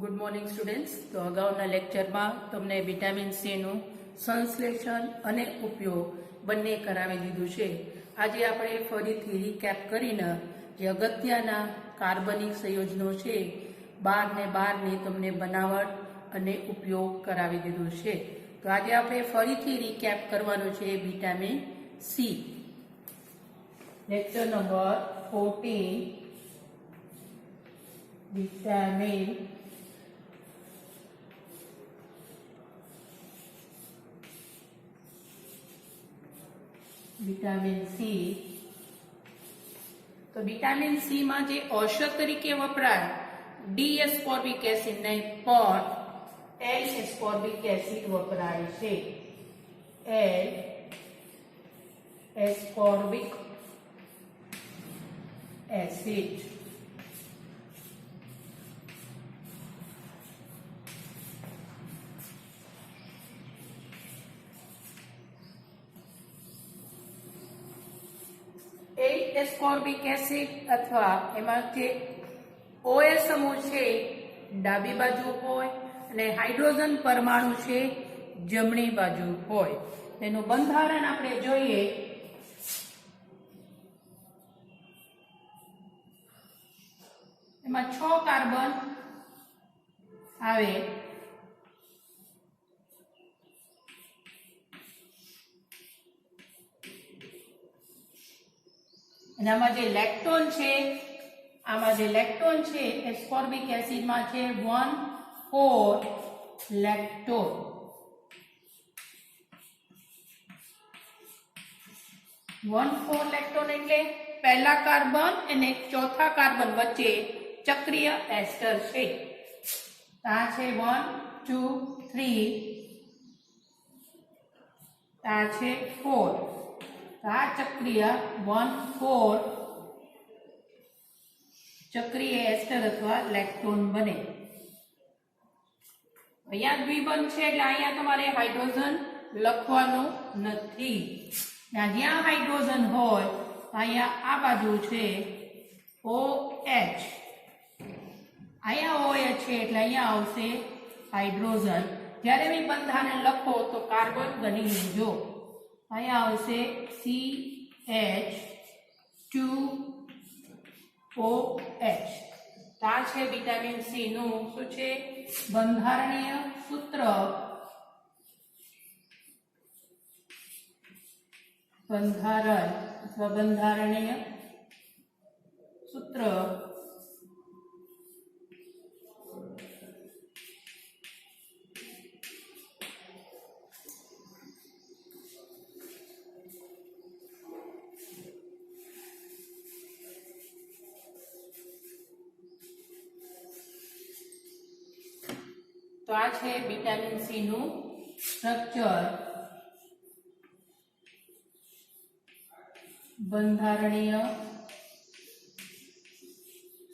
Good morning students. તો અગાઉના લેક્ચરમાં તમને વિટામિન સીનું સંશ્લેષણ અને ઉપયોગ બંને કરાવી દીધું છે. આજે આપણે ફરીથી રીકેપ કરીને જે અગત્યના કાર્બનિક સંયોજનો છે 12 ને 12ની તમને બનાવટ અને ઉપયોગ કરાવી દીધું છે. તો આજે આપણે ફરીથી રીકેપ કરવાનું છે vitamin C. Lecture number 14 vitamin C. તો વિટામિન સી માં જે ઔષધ તરીકે વપરાય ડી એસ્કોર્બિક એસિડ નહીં પણ એલ એસ્કોર્બિક એસિડ વપરાય છે. L ascorbic acid. Ascorbic acid અથવા એમાં જે OH સમૂહ છે ડાબી બાજુ હોય અને હાઇડ્રોજન પરમાણુ છે જમણી બાજુ હોય. એનું બંધારણ આપણે જોઈએ. એમાં 6 કાર્બન આવે અને આમાં જે લેક્ટોન છે એસ્કોર્બિક એસિડમાં છે 1,4 લેક્ટોન. 1,4 લેક્ટોન એટલે પહેલા કાર્બન અને ચોથા કાર્બન વચ્ચે ચક્રીય એસ્ટર છે. આ છે 1 2 3, આ છે 4. આ ચક્રીય 1,4 ચક્રીય એસ્ટર અથવા લેક્ટોન બને. અહીંયા દ્વિબંધ છે એટલે અહીંયા તમારે હાઇડ્રોજન લખવાનું નથી. જ્યાં હાઇડ્રોજન હોય અહીંયા આ બાજુ છે OH. અહીંયા OH છે એટલે અહીંયા આવશે હાઇડ્રોજન. જ્યારે બી બંધારણ લખો તો કાર્બન બની લેજો. અહીંયા આવશે CH2OH. આ છે વિટામિન સી નું શું છે બંધારણીય સૂત્ર. બંધારણ અથવા બંધારણીય સૂત્ર. તો આ છે વિટામિન સી નું સ્ટ્રક્ચર. બંધારણીય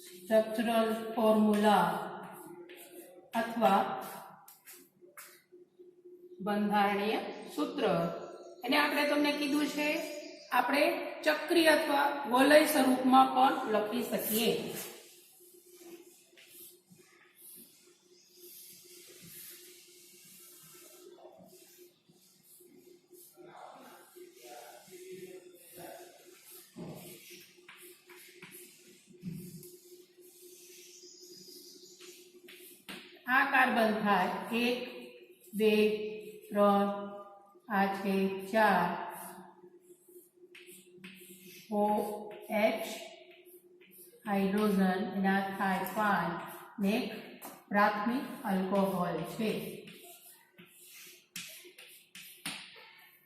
સ્ટ્રક્ચરલ ફોર્મ્યુલા અથવા બંધારણીય સૂત્ર. એને આપણે તમને કીધું છે આપણે ચક્રીય અથવા વલય સ્વરૂપમાં પણ લખી શકીએ. આ કાર્બન થાય 1 2 3, આ છે 4 OH હાઇડ્રોજન એના થાય 5 ને પ્રાથમિક આલ્કોહોલ છે.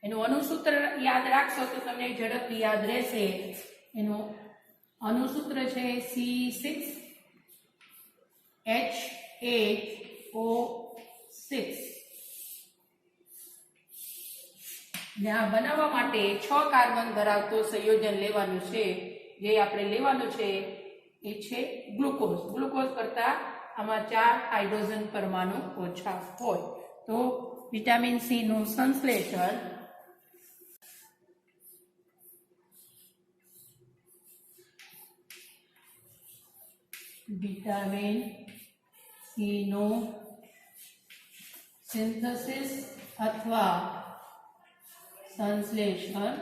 એનું અણુસૂત્ર યાદ રાખશો તો તમને ઝડપથી યાદ રહેશે. એનું અણુસૂત્ર છે C6H8O6. ને આ બનાવવા માટે 6 કાર્બન ધરાવતો સંયોજન લેવાનું છે. જે આપણે લેવાનું છે એ છે ગ્લુકોઝ. ગ્લુકોઝ કરતા આમાં 4 હાઇડ્રોજન પરમાણુ ઓછા હોય. તો વિટામિન સી નું સંશ્લેષણ વિટામિન સીનું સિન્થેસિસ અથવા સંશ્લેષણ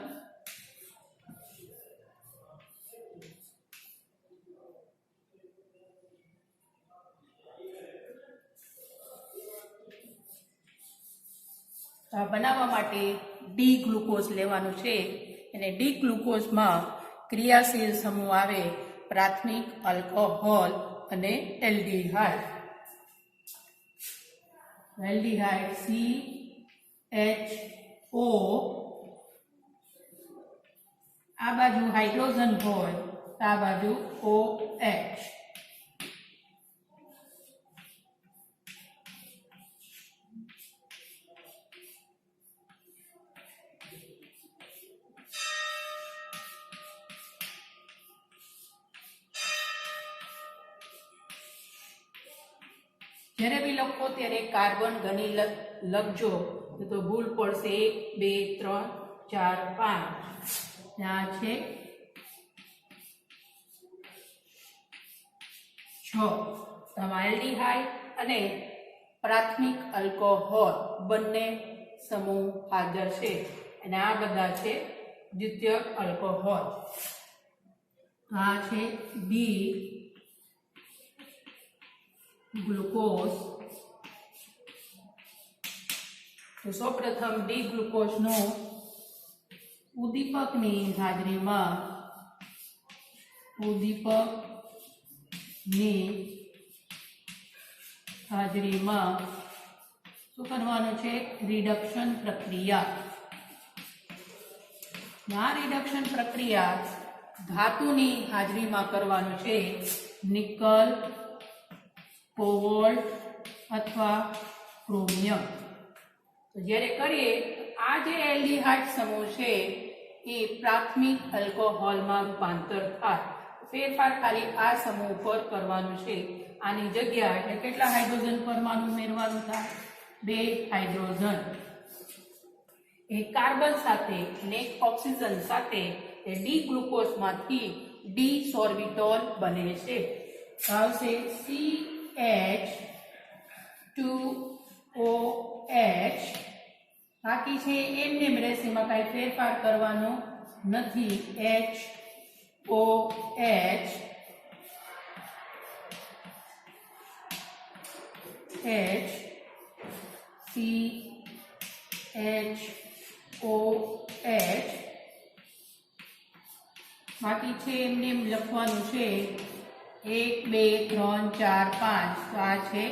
બનાવવા માટે ડી ગ્લુકોઝ લેવાનું છે અને ડી ગ્લુકોઝમાં ક્રિયાશીલ સમૂહ આવે પ્રાથમિક આલ્કોહોલ અને એલ્ડિહાઇડ CHO આ બાજુ હાઇડ્રોજન હોય તો આ બાજુ OH જ્યારે બી લખો ત્યારે કાર્બન ગણી લખજો તો ભૂલ પડશે 1 2 3 4 5 આ છે 6 એલ્ડિહાઇડ અને પ્રાથમિક આલ્કોહોલ બંને સમૂહ હાજર છે અને આ બધા છે દ્વિતીયક આલ્કોહોલ આ છે ડી ગ્લુકોઝ તો સૌપ્રથમ ડી ગ્લુકોઝનો ઉદ્દીપકની હાજરીમાં શું કરવાનું છે રિડક્શન પ્રક્રિયા આ રિડક્શન પ્રક્રિયા ધાતુની હાજરીમાં કરવાનું છે નિકલ કોબાલ્ટ અથવા ક્રોમિયમ તો જ્યારે કરીએ આ જે એલ્ડિહાઇડ સમૂહ છે એ પ્રાથમિક આલ્કોહોલમાં રૂપાંતર થાય ફેરફાર ખાલી આ સમૂહ પર કરવાનું છે આની જગ્યા એટલે કેટલા હાઇડ્રોજન પરમાણુ ઉમેરવાનું થાય 2 હાઇડ્રોજન એક કાર્બન સાથે અને એક ઓક્સિજન સાથે એ ડી ગ્લુકોઝમાંથી ડી સોર્બિટોલ બને છે આવશે CH2OH બાકી છે એમને રહેશે એમાં કાંઈ ફેરફાર કરવાનો નથી HOH CHOH બાકી છે એમને એમ લખવાનું છે 1 2 3 4 5 તો આ છે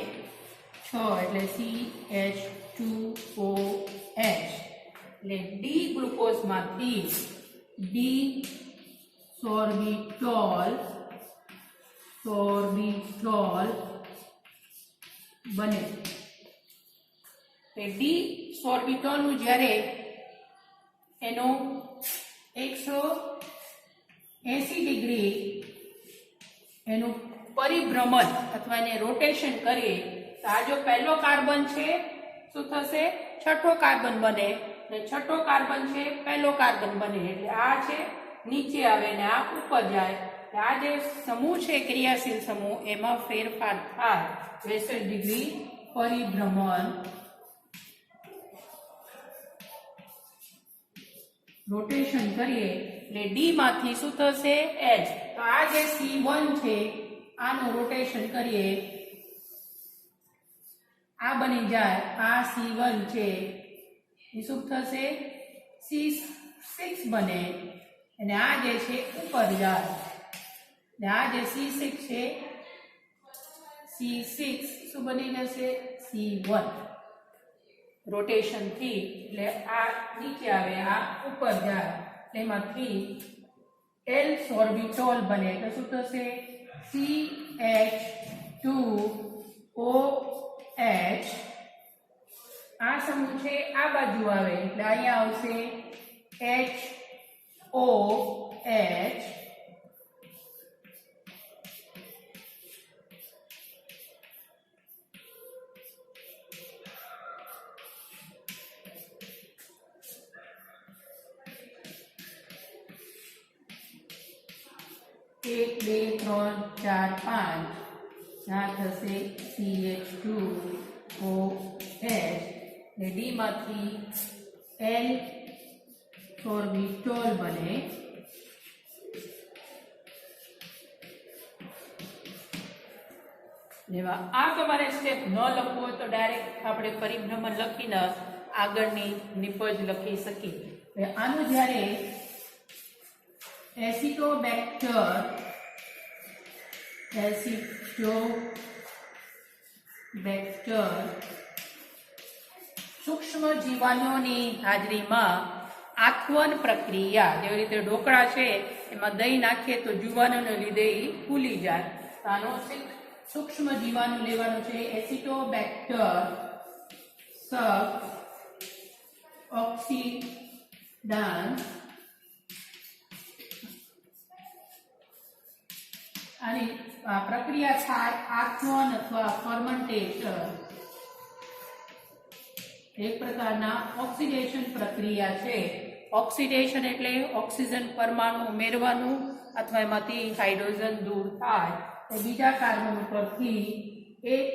6 એટલે CH2OH એટલે ડી ગ્લુકોઝમાંથી ડી સોર્બિટોલ બને ડી સોર્બિટોલનું જ્યારે એનું 180 ડિગ્રી એનું પરિભ્રમણ અથવા એને રોટેશન કરીએ તો આ જો પહેલો કાર્બન છે શું થશે છઠ્ઠો કાર્બન બને અને છઠ્ઠો કાર્બન છે પહેલો કાર્બન બને એટલે આ છે નીચે આવે ને આ ઉપર જાય આ જે સમૂહ છે ક્રિયાશીલ સમૂહ એમાં ફેરફાર થાય 60 ડિગ્રી પરિભ્રમણ રોટેશન કરીએ એટલે ડી માંથી શું થશે એચ તો આ જે C1 છે આનું રોટેશન કરીએ આ બની જાય આ C1 છે એ શું થશે C6 બને અને આ જે છે ઉપર જાય અને આ જે C6 છે C6 શું બની જશે C1 રોટેશન થી એટલે આ નીચે આવે આ ઉપર જાય એમાંથી L સોર્બિટોલ બને એટલે શું થશે CH2OH આ સમૂહ છે આ બાજુ આવે એટલે અહીંયા આવશે HOH એક બે ત્રણ ચાર પાંચ આ થશે CH2OH ને ડી માંથી L સોર્બિટોલ બને આ તમારે સ્ટેપ ન લખવું હોય તો ડાયરેક્ટ આપણે પરિભ્રમણ લખીને આગળની નિપજ લખી શકીએ. આનું જ્યારે એસિટોબેક્ટર સૂક્ષ્મ જીવાણુઓની હાજરીમાં આત્વન પ્રક્રિયા, જેવી રીતે ઢોકળા છે એમાં દહીં નાખીએ તો જીવાણુને લીધે એ ફૂલી જાય. આનો સૂક્ષ્મ જીવાણુ લેવાનું છે એસિટોબેક્ટર સબ ઓક્સિડાન્સ. આની પ્રક્રિયા થાય આત્વન અથવા ફર્મેન્ટેશન. એક પ્રકારના ઓક્સિડેશન પ્રક્રિયા છે. ઓક્સિડેશન એટલે ઓક્સિજન પરમાણુ ઉમેરવાનું અથવા એમાંથી હાઇડ્રોજન દૂર થાય. બીજા કાર્બન ઉપરથી એક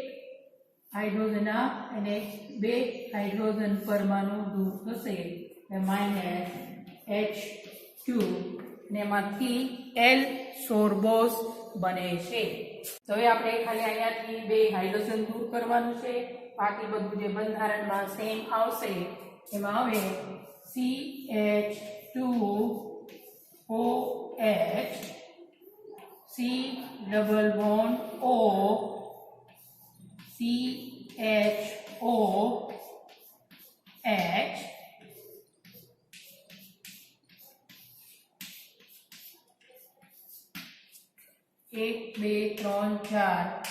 હાઇડ્રોજન અને બે હાઇડ્રોજન પરમાણુ દૂર થશે -H2 ને એમાંથી L સોર્બોસ બને છે. તો હવે આપણે ખાલી અહીંયાથી બે હાઇડ્રોજન દૂર કરવાનું છે. બાકી બધું જે બંધારણમાં સેમ આવશે એમાં હવે CH2OH C double bond O CHOH 1 2 3 4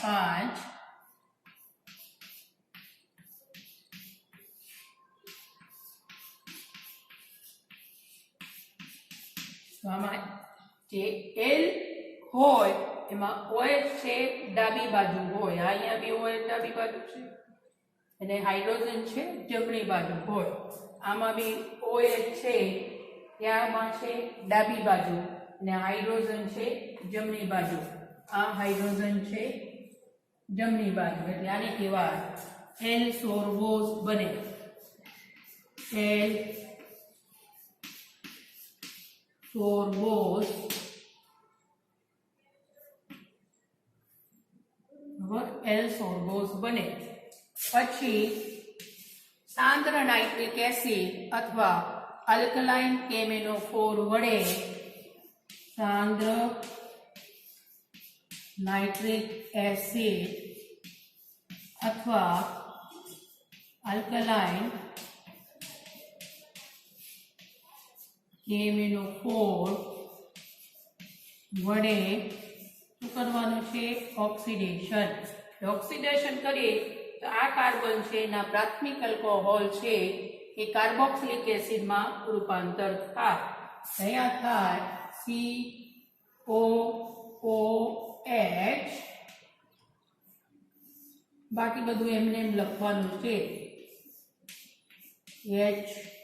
5 આમાં જે L હોય એમાં OH છે ડાબી બાજુ હોય, અહીંયા બી OH ડાબી બાજુ છે અને હાઇડ્રોજન છે જમણી બાજુ હોય. આમાં બી OH છે ત્યાંમાં છે ડાબી બાજુ અને હાઇડ્રોજન છે જમણી બાજુ. આ હાઇડ્રોજન છે જમણી બાજુ એટલે આને કહેવાય L સોર્બોસ બને. L સોર્બોસ L સોર્બોસ બને. પછી સાંદ્ર નાઇટ્રિક એસિડ અથવા અલ્કલાઇન કેમેનોફોર વડે સાંદ્ર નાઇટ્રિક એસિડ અથવા આલ્કલાઇન કેમેનોફોર વડે શું કરવાનું છે? ઓક્સિડેશન. ઓક્સિડેશન કરીએ તો આ કાર્બન છે એના પ્રાથમિક આલ્કોહોલ છે એ કાર્બોક્સિલિક એસિડમાં રૂપાંતર થાય. અહીંયા થાય COOH. બાકી બધું એમને એમ લખવાનું છે.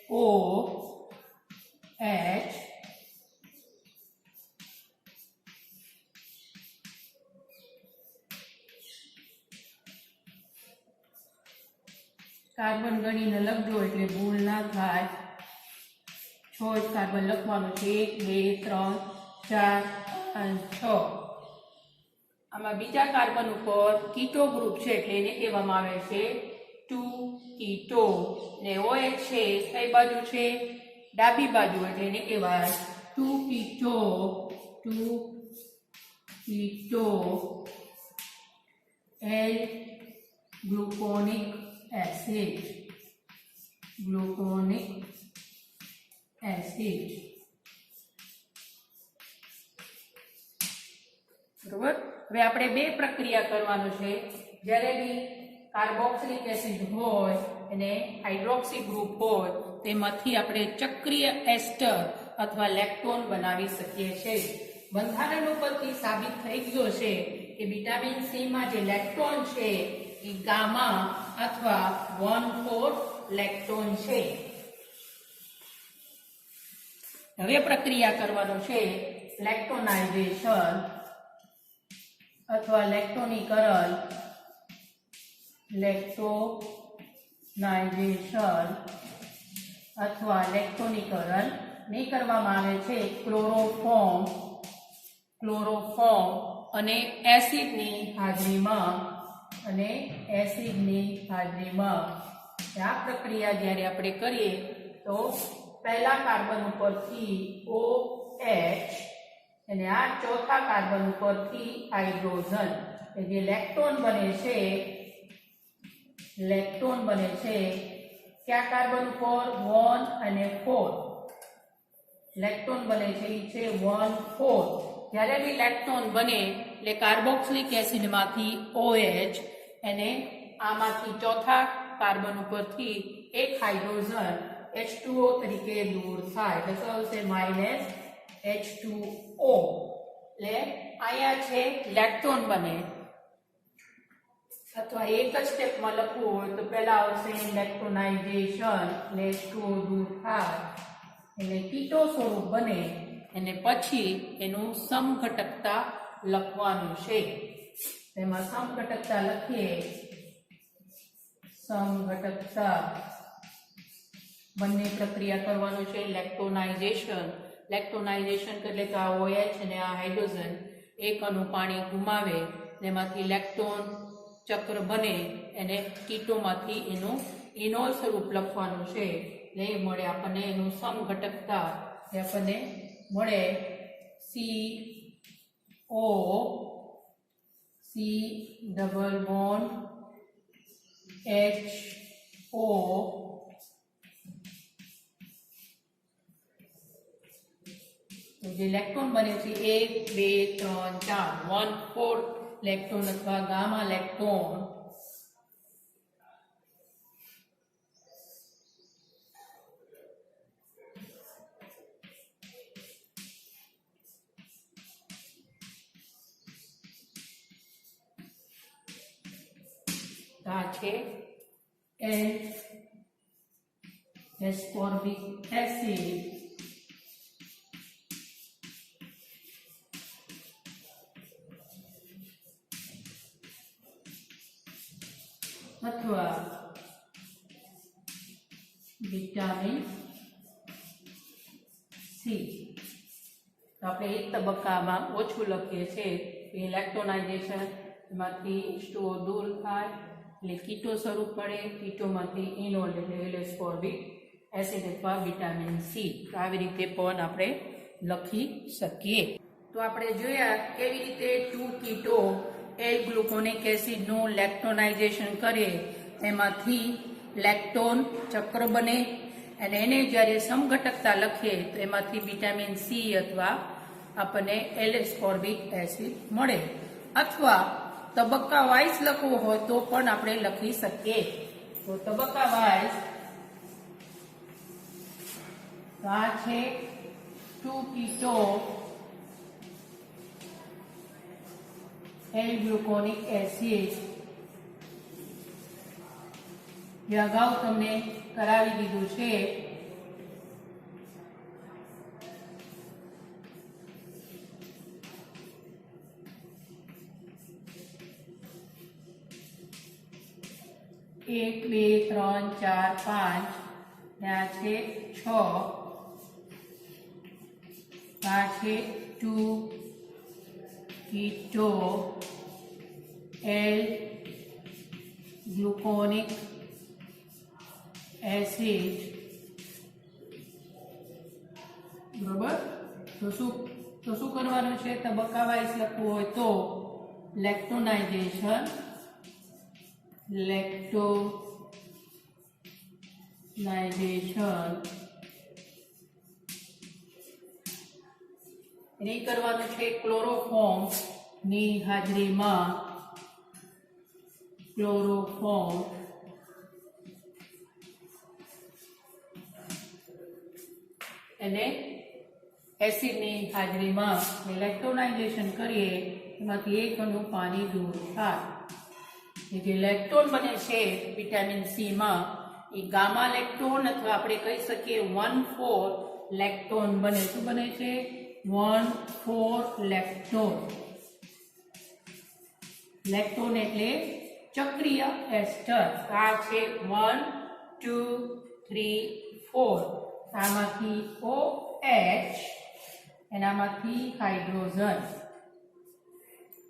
HOH કાર્બન ગણીને લખજો એટલે ભૂલ ના થાય. 6 જ કાર્બન લખવાનું છે. 1 2 3 4 5 6. આમાં બીજા કાર્બન ઉપર કીટો ગ્રુપ છે એટલે એને કહેવામાં આવે છે 2 કીટો. ને OH છે કઈ બાજુ છે? ડાબી બાજુ એટલે એને કહેવાય 2 કીટો. 2 કીટો L ગ્લુકોનિક એસિડ. ગ્લુકોનિક એસિડ. બરોબર. હવે આપણે બે પ્રક્રિયા કરવાનું છે. જ્યારે બી કાર્બોક્સિલિક એસિડ હોય અને હાઇડ્રોક્સી ગ્રુપ હોય તેમાંથી આપણે ચક્રીય એસ્ટર અથવા લેક્ટોન બનાવી શકીએ છીએ. બંધારણ ઉપરથી સાબિત થઈ ગયો છે કે વિટામિન સી માં જે લેક્ટોન છે એ ગામા અથવા 1,4 લેક્ટોન છે. હવે પ્રક્રિયા કરવાનો છે લેક્ટોનાઇઝેશન અથવા લેક્ટોનીકરણ લેક્ટોનાઇઝેશન અથવા લેક્ટોનીકરણ ને કરવામાં આવે છે ક્લોરોફોર્મ અને એસિડની હાજરીમાં આ પ્રક્રિયા જ્યારે આપણે કરીએ તો પહેલા કાર્બન ઉપરથી OH અને આ ચોથા કાર્બન ઉપરથી હાઇડ્રોજન જે લેક્ટોન બને છે કયા કાર્બન ઉપર 1 અને 4 લેક્ટોન બને છે એ છે 1 4 જ્યારે બી લેક્ટોન બને એટલે કાર્બોક્સિલિક એસિડમાંથી OH અને આમાંથી ચોથા કાર્બન ઉપરથી એક હાઇડ્રોજન H2O તરીકે દૂર થાય એટલે આવશે -H2O એટલે અહીંયા છે લેક્ટોન બને અથવા એક જ સ્ટેપમાં લખવું હોય તો પહેલા આવશે લેક્ટોનાઇઝેશન એટલે H2O દૂર થાય એટલે કીટો સ્વરૂપ બને અને પછી એનું સમઘટકતા લખવાનું છે તેમાં સમઘટકતા લખીએ સમઘટકતા બંને પ્રક્રિયા કરવાનું છે લેક્ટોનાઇઝેશન એટલે કે આ OH અને આ હાઇડ્રોજન એક અણુ પાણી ગુમાવે તેમાંથી લેક્ટોન ચક્ર બને અને કીટોમાંથી એનું ઇનોલ સ્વરૂપ લખવાનું છે એટલે એ મળે આપણને એનું સમઘટકતા આપણને મળે CO C double bond HO જે લેક્ટોન બને છે 1 2 3 4 1/4 લેક્ટોન અથવા ગામા લેક્ટોન આ છે એસ્કોર્બિક એસિડ અથવા વિટામિન સી આપણે એક તબક્કામાં ઓછું લખીએ છીએ કે લેક્ટોનાઇઝેશન માંથી H2O દૂર થાય એટલે કીટો સ્વરૂપ મળે કીટોમાંથી ઇનોલ એટલે એસ્કોર્બિક એસિડ અથવા વિટામિન સી આવી રીતે પણ આપણે લખી શકીએ તો આપણે જોયા કેવી રીતે 2 કીટો L-ગ્લુકોનિક એસિડનું લેક્ટોનાઇઝેશન કરે એમાંથી લેક્ટોન ચક્ર બને અને એને જ્યારે સમઘટકતા લખીએ તો એમાંથી વિટામિન સી અથવા આપણને એસ્કોર્બિક એસિડ મળે અથવા તબક્કા વાઇઝ લખવું હોય તો પણ આપણે લખી શકીએ તો તબક્કા વાઇઝ આ છે 2 કીટો L-ગ્લુકોનિક એસિડ જે અગાઉ તમને કરાવી દીધું છે એક બે ત્રણ ચાર પાંચ આ છે 6 આ છે 2 કીટો L-ગ્લુકોનિક એસિડ બરાબર તો શું કરવાનું છે તબક્કા વાઇઝ લખવું હોય તો લેક્ટોનાઇઝેશન એને કરવાનું છે ક્લોરોફોર્મ ની હાજરીમાં ક્લોરોફોર્મ અને એસિડની હાજરીમાં લેક્ટોનાઇઝેશન કરીએ એમાંથી એક અણુ પાણી દૂર થાય જે લેક્ટોન બને છે વિટામિન સી માં એ ગામા લેક્ટોન અથવા આપણે કહી શકીએ 1,4 લેક્ટોન બને શું બને છે 1,4 લેક્ટોન લેક્ટોન એટલે ચક્રીય એસ્ટર. આ છે 1 2 3 4. આમાંથી OH, એનામાંથી હાઇડ્રોજન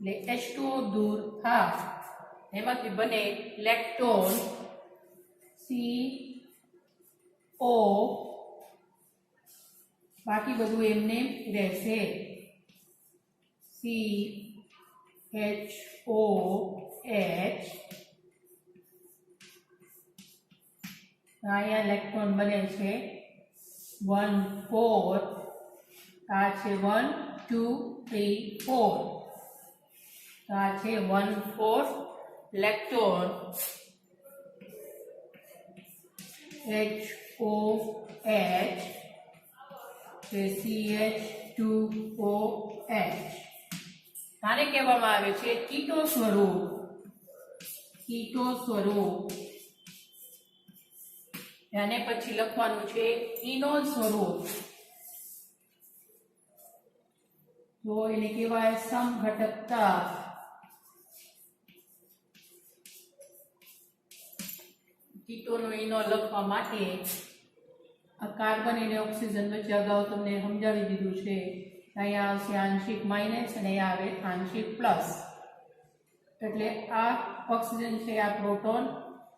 એટલે H2O દૂર થાય, એમાંથી બને લેક્ટોન CO, બાકી બધું એમને રહેશે CHOH. અહીંયા લેક્ટોન બને છે 1 4. આ છે 1 2 3 4. આ છે 1 4 લેક્ટોન HOH CH2OH. આને કહેવામાં આવે છે કીટો સ્વરૂપ. કીટો સ્વરૂપ. અને પછી લખવાનું છે ઇનોલ સ્વરૂપ. તો એને કહેવાય સમઘટકતા. કીટોનો ઇનોલ લખવા માટે આ કાર્બન અને ઓક્સિજન વચ્ચે અગાઉ તમને સમજાવી દીધું છે. અહીંયા આવશે આંશિક માઇનસ અને અહીંયા આવે આંશિક પ્લસ. એટલે આ ઓક્સિજન છે આ પ્રોટોન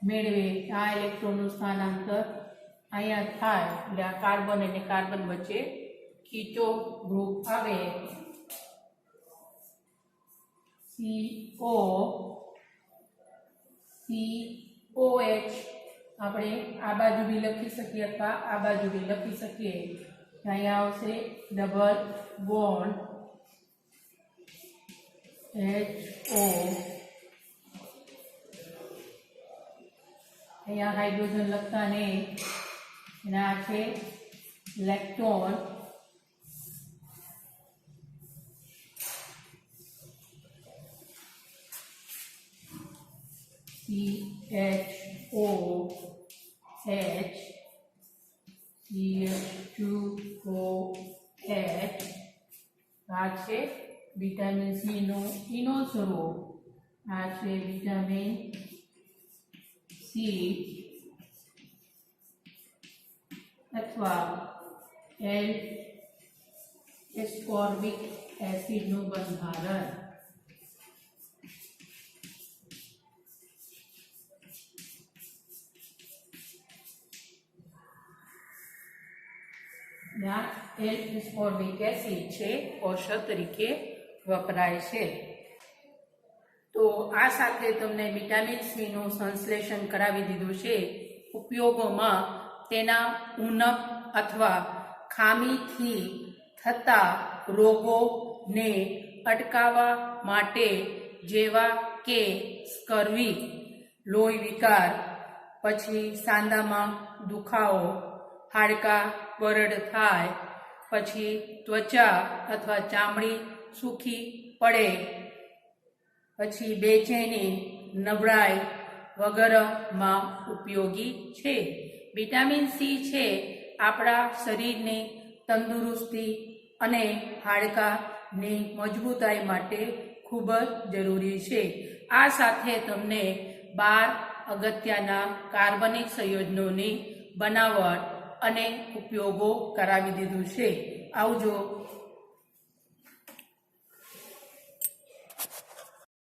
મેળવે, આ ઇલેક્ટ્રોનનું સ્થાનાંતર અહીંયા થાય એટલે આ કાર્બન અને કાર્બન વચ્ચે કીટો ગ્રુપ આવે. COH આપણે આ બાજુ બી લખી શકીએ અથવા આ બાજુ બી લખી શકીએ. અહીંયા આવશે ડબલ બોન્ડ HO. અહીંયા હાઇડ્રોજન લખતા નહીં, અને આ છે લેક્ટોન CHOH CH2OH. આ છે વિટામિન સી નું ઇનો સ્વરૂપ. આ છે વિટામિન સી અથવા એસ્કોર્બિક એસિડ નું બંધારણ. એસ્કોર્બિક એસિડ છે ઔષધ તરીકે વપરાય છે. તો આ સાથે તમને વિટામિન સી નું સંશ્લેષણ કરાવી દીધું છે. ઉપયોગોમાં તેના ઉણપ અથવા ખામીથી થતા રોગોને અટકાવવા માટે, જેવા કે સ્કર્વી, લોહી વિકાર, પછી સાંધામાં દુખાવો, હાડકાં બરડ થાય, પછી ત્વચા અથવા ચામડી સૂકી પડે, પછી બેચેની, નબળાઈ વગેરેમાં ઉપયોગી છે. વિટામિન સી છે આપણા શરીરની તંદુરસ્તી અને હાડકાની મજબૂતાઈ માટે ખૂબ જ જરૂરી છે. આ સાથે તમને 12 અગત્યના કાર્બનિક સંયોજનોની બનાવટ અને ઉપયોગો કરાવી દીધું છે. આવજો.